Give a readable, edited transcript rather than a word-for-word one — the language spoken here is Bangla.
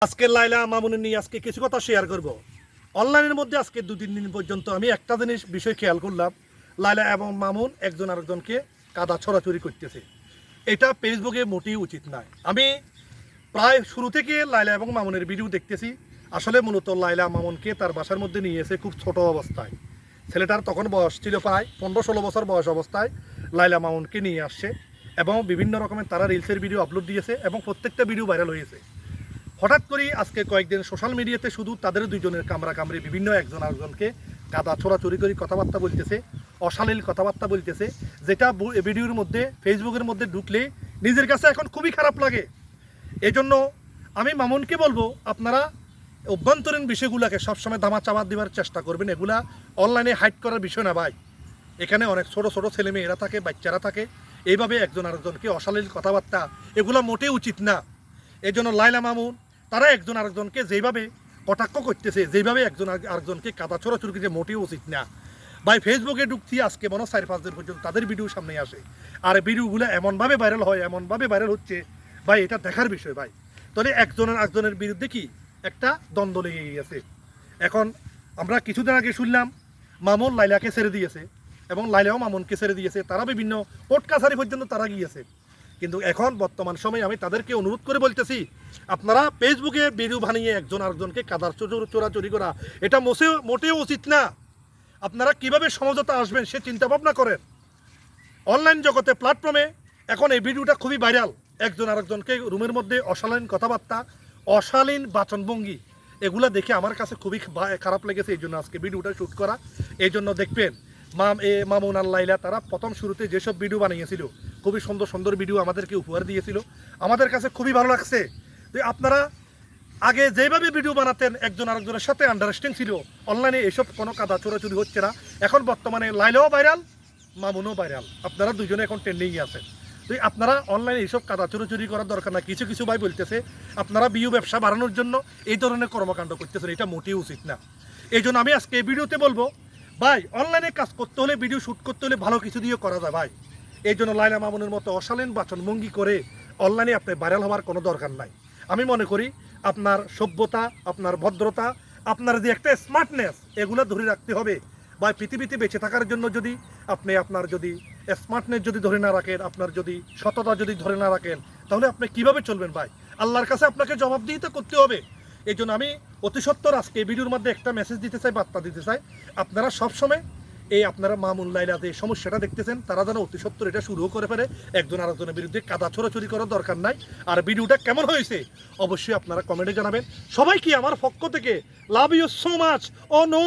আজকে লাইলা মামুনের নিয়ে আজকে কিছু কথা শেয়ার করব। অনলাইনের মধ্যে আজকে 2-3 দিন পর্যন্ত আমি একটা জিনিস বিষয় খেয়াল করলাম, লাইলা এবং মামুন একজন আরেকজনকে কাদা ছড়াছড়ি করতেছে। এটা ফেসবুকে মোটেই উচিত নয়। আমি প্রায় শুরু থেকে লাইলা এবং মামুনের ভিডিও দেখতেছি। আসলে মূলত লাইলা মামুনকে তার বাসার মধ্যে নিয়ে এসে খুব ছোট অবস্থায়, ছেলেটার তখন বয়স ছিল প্রায় 15-16 বছর বয়স অবস্থায় লাইলা মামুনকে নিয়ে আসছে এবং বিভিন্ন রকমের তারা রিলসের ভিডিও আপলোড দিয়েছে এবং প্রত্যেকটা ভিডিও ভাইরাল হয়েছে। হঠাৎ করেই আজকে কয়েকদিন সোশ্যাল মিডিয়াতে শুধু তাদের দুজনের কামড়াকামড়ি, বিভিন্ন একজন আরেকজনকে কাদা ছোড়াছড়ি করে কথাবার্তা বলতেছে, অশালীল কথাবার্তা বলতেছে, যেটা ভিডিওর মধ্যে ফেসবুকের মধ্যে ঢুকলে নিজের কাছে এখন খুবই খারাপ লাগে। এই জন্য আমি মামুনকে বলবো, আপনারা অভ্যন্তরীণ বিষয়গুলোকে সবসময় দামা চাপা দেওয়ার চেষ্টা করবেন। এগুলা অনলাইনে হাইড করার বিষয় না ভাই। এখানে অনেক ছোট ছোট ছেলে মেয়েরা থাকে, বাচ্চারা থাকে, এইভাবে একজন আরেকজনকে অশালীল কথাবার্তা এগুলো মোটেই উচিত না। এই জন্য লাইলা মামুন তারা একজন আরেকজনকে যেভাবে কটাক্ষ করতেছে, যেভাবে একজন আরেকজনকে কাদা ছোড়াছুড়ি করছে, মোটেও উচিত না ভাই। ফেসবুকে ঢুকছি আজকে মনে 4-5 দিন পর্যন্ত তাদের ভিডিও সামনে আসে, আর ভিডিওগুলো এমনভাবে ভাইরাল হয়, এমনভাবে ভাইরাল হচ্ছে ভাই, এটা দেখার বিষয় ভাই। তাহলে একজনের বিরুদ্ধে কি একটা দ্বন্দ্ব লেগে গিয়েছে। এখন আমরা কিছুদিন আগে শুনলাম মামুন লাইলাকে ছেড়ে দিয়েছে এবং লাইলাও মামুনকে ছেড়ে দিয়েছে, তারা বিভিন্ন কোর্ট কাছারি পর্যন্ত তারা গিয়েছে। কিন্তু এখন বর্তমান সময়ে আমি তাদেরকে অনুরোধ করে বলতেছি, আপনারা ফেসবুকে ভিডিও বানিয়ে একজন আরেকজনকে কাদার চোরাচুরি করা এটা মোটেও উচিত না। আপনারা কিভাবে সমঝোতা আসবেন সে চিন্তা ভাবনা করেন। অনলাইন জগতে প্ল্যাটফর্মে এখন এই ভিডিওটা খুবই ভাইরাল। একজন আরেকজনকে রুমের মধ্যে অশালীন কথাবার্তা, অশালীন বাচনভঙ্গি, এগুলা দেখে আমার কাছে খুবই খারাপ লেগেছে। এই জন্য আজকে ভিডিওটা শ্যুট করা। এই জন্য দেখবেন মামুন আর লাইলা তারা প্রথম শুরুতে যেসব ভিডিও বানিয়েছিল, খুবই সুন্দর সুন্দর ভিডিও আমাদেরকে উপহার দিয়েছিল, আমাদের কাছে খুবই ভালো লাগছে। তো আপনারা আগে যেভাবে ভিডিও বানাতেন একজন আরেকজনের সাথে আন্ডারস্ট্যান্ডিং ছিল, অনলাইনে এসব কোনো কাদা চোরাচুরি হচ্ছে না। এখন বর্তমানে লাইলাও ভাইরাল, মামুনও ভাইরাল, আপনারা দুজনে এখন ট্রেন্ডিংয়ে আছেন। তো আপনারা অনলাইনে এইসব কাদা চোরাচুরি করার দরকার না। কিছু কিছু ভাই বলতেছে আপনারা বিউ ব্যবসা বাড়ানোর জন্য এই ধরনের কর্মকাণ্ড করতেছেন, এটা মোটেই উচিত না। এই জন্য আমি আজকে এই ভিডিওতে বলবো ভাই, অনলাইনে কাজ করতে হলে, ভিডিও শ্যুট করতে হলে ভালো কিছু দিয়ে করা যায় ভাই। এই জন্য লাইলা মামুনের মতো অশালীন বাচনভঙ্গি করে অনলাইনে আপনি ভাইরাল হওয়ার কোনো দরকার নাই। আমি মনে করি আপনার সভ্যতা, আপনার ভদ্রতা, আপনার যে একটা স্মার্টনেস, এগুলো ধরে রাখতে হবে ভাই। পৃথিবীতে বেঁচে থাকার জন্য যদি আপনি আপনার যদি স্মার্টনেস যদি ধরে না রাখেন, আপনার যদি সততা যদি ধরে না রাখেন, তাহলে আপনি কিভাবে চলবেন ভাই? আল্লাহর কাছে আপনাকে জবাবদিহিতা করতে হবে। এই জন্য আমি অতি সত্বর আজকে এই ভিডিওর মধ্যে একটা মেসেজ দিতে চাই, বার্তা দিতে চাই, আপনারা সবসময় আপনারা মামুন লাইলা যে সমস্যাটা দেখতেছেন, তারা যেন অতি সত্বর এটা শুরু করে ফেলে। একজন আরেকজনের বিরুদ্ধে কাদা ছোড়াছুরি করার দরকার নাই। আর ভিডিওটা কেমন হয়েছে অবশ্যই আপনারা কমেন্টে জানাবেন। সবাইকে আমার পক্ষ থেকে love you so much. Oh no.